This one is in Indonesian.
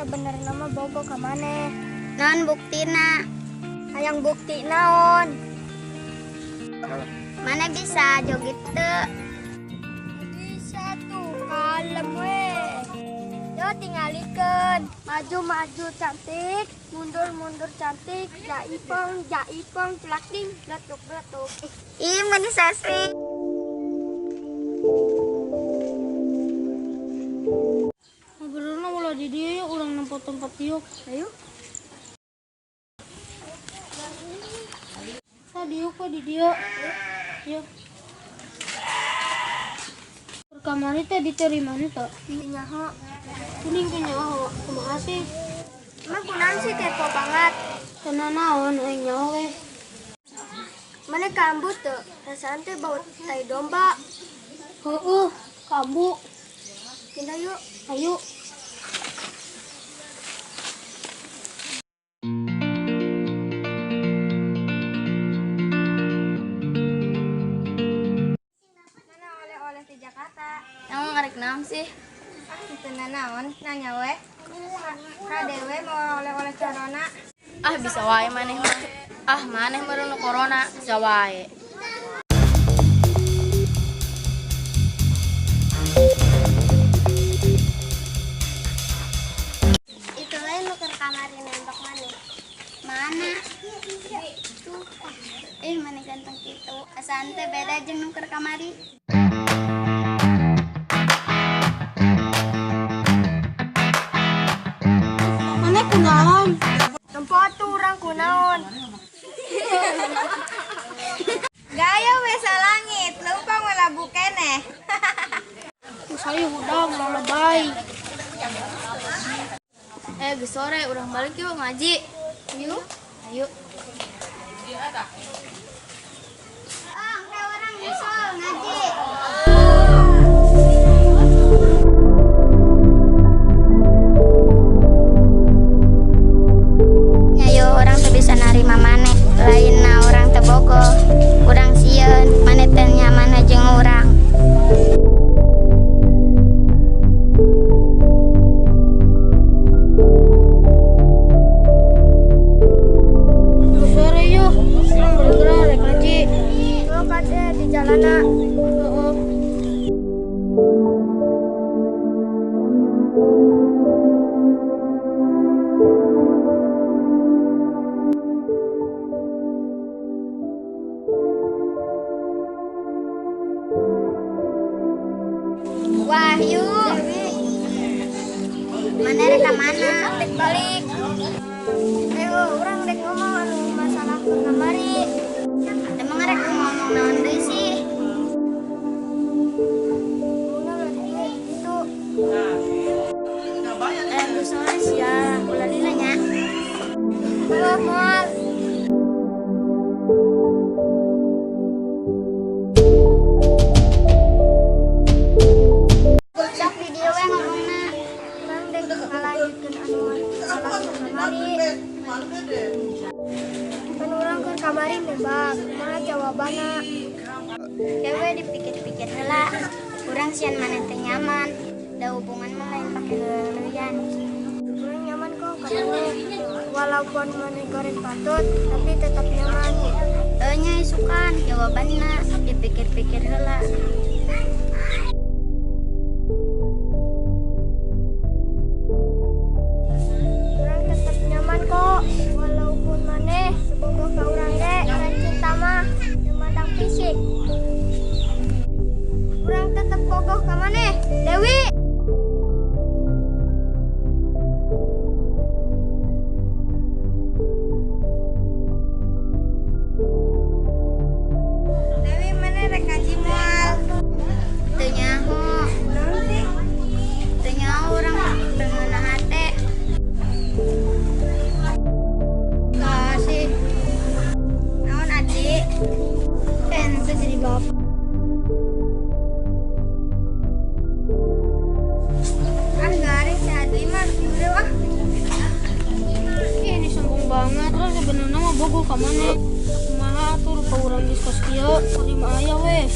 sebenarnya nama bogo ka maneh. Non buktina. Hayang bukti naon? Mana bisa joget teu? Bisa tuh, kalem we. Yo tingalikeun. Maju-maju cantik, mundur-mundur cantik, jaipong, celakting, letuk-letuk. Ih, manis asli. Ngobrolna ulah di dia yuk, ulang nempat tempat yuk. Ayo. Tadi yuk di dia. Yuk. Kamar itu diterima nih tuh. Nyaho. Kuning kenyaho. Kumaha sih? Emang kunaon sih kepo banget. Kena naon nyaho weh. Mana kambut tuh? Rasaan teh bau tai domba. Heueuh, kambu. Pindah yuk. Ayo. Mana oleh-oleh di Jakarta? Yang ngarek naon sih? Itu naon? Nanya we. Kadewe mau oleh-oleh corona. Ah bisa wae maneh mah. Ah maneh meureuh corona bisa wae. Itu lain lu ke kamarin nembak maneh. Mana? Tuh. Maneh ganteng gitu. Asaan teh beda jeung nu keur kamari. Mana kunaon? Tempat tuh orang kunaon. Gaya wesa langit, leumpang labu keneh. Saya udah lebay. Geus sore urang balik yuk ngaji. Yuk. Ayo. Orang nyusul ngaji. Nyayo orang tuh bisa narima maneh. Lainna orang teu bogoh. Urang sieun, maneh teh nyaman jeung urang. Sore yuk. Urang bergerak rek ngaji. Lu kade di jalana. Heeh. Wahyu. Mana rek mana? Balik. Ayo orang dek ngomong anu masalah ke kamari. Emang rek ngomong naon deui sih? Muna lagi itu. Geus sore sia, ulah lila nya. Moal. Sok di dieu we ngomongna. Orang dek ngalanjutkeun anu masalah ke kamari. Kan orang ke kamari nembak. Mana jawabanna? Dewe dipikir-pikir heula. Urang sian maneh teh nyaman. Da hubungan mah lain pake leuleyan. Orang nyaman kok karena walaupun mana goreng patut tapi tetap nyaman. Nya isukan jawabanna dipikir-pikir heula. Orang tetap nyaman kok walaupun mana semoga ka urang ge karena cinta mah memandang fisik. Orang tetap kokoh ka maneh Dewi. Dewi mana rek ngaji moal? Teu nyaho. Teu nyaho urang beungeunna hate. Kasih. Naon adik? Ente jadi bapak. Ah garing si Adli mah udah wah. Ini sombong banget. Orang sebenarnya mah bogoh ka maneh. Kumaha atur ka urang geus kos kieu, terima aya weh.